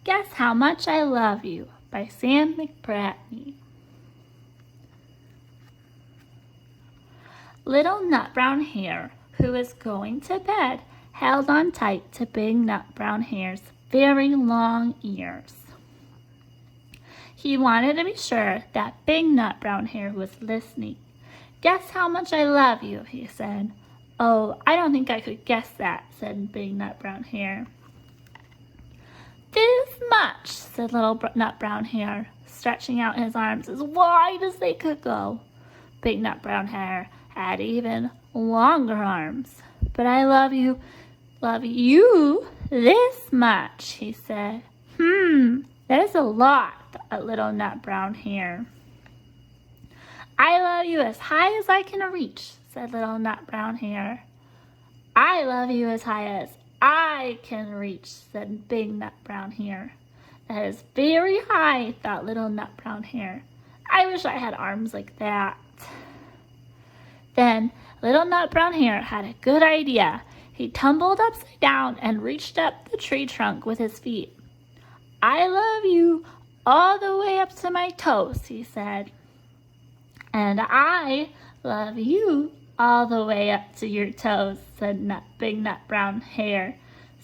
Guess How Much I Love You by Sam McBratney. Little Nut Brown Hare, who was going to bed, held on tight to Big Nut Brown Hare's very long ears. He wanted to be sure that Big Nut Brown Hare was listening. "Guess how much I love you," he said. "Oh, I don't think I could guess that," said Big Nut Brown Hare. "This much," said Little Nut Brown Hare, stretching out his arms as wide as they could go. Big Nut Brown Hare had even longer arms. "But I love you this much," he said. That is a lot," thought Little Nut Brown Hare. "I love you as high as I can reach," said Little Nut Brown Hare. "I love you as high as I can reach," said Big Nut Brown Hare. "That is very high," thought Little Nut Brown Hare. "I wish I had arms like that." Then Little Nut Brown Hare had a good idea. He tumbled upside down and reached up the tree trunk with his feet. "I love you all the way up to my toes," he said. "And I love you all the way up to your toes," said Big Nut Brown Hare,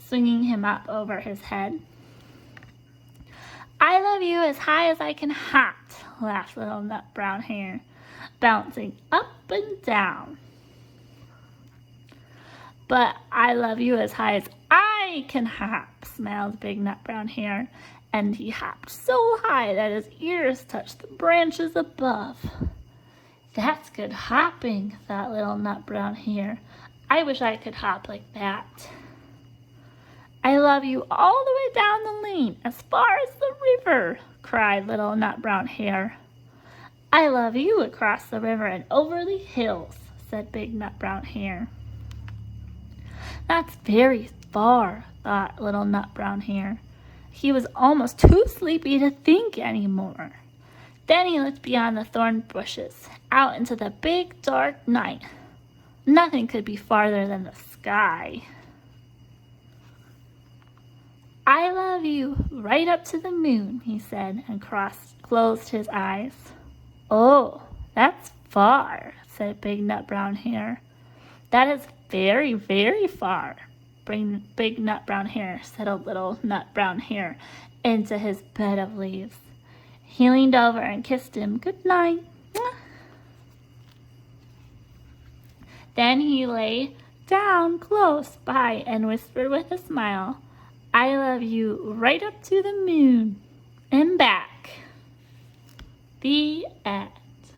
swinging him up over his head. "I love you as high as I can hop," laughed Little Nut Brown Hare, bouncing up and down. "But I love you as high as I can hop," smiled Big Nut Brown Hare, and he hopped so high that his ears touched the branches above. "That's good hopping," thought Little Nut Brown Hare. "I wish I could hop like that." "I love you all the way down the lane, as far as the river," cried Little Nut Brown Hare. "I love you across the river and over the hills," said Big Nut Brown Hare. "That's very far," thought Little Nut Brown Hare. He was almost too sleepy to think anymore. Then he looked beyond the thorn bushes, out into the big dark night. Nothing could be farther than the sky. "I love you right up to the moon," he said, and closed his eyes. "Oh, that's far," said Big Nut Brown Hare. "That is very, very far." Big Nut Brown Hare settled Little Nut Brown Hare into his bed of leaves. He leaned over and kissed him good night. Then he lay down close by and whispered with a smile, "I love you right up to the moon and back." The end.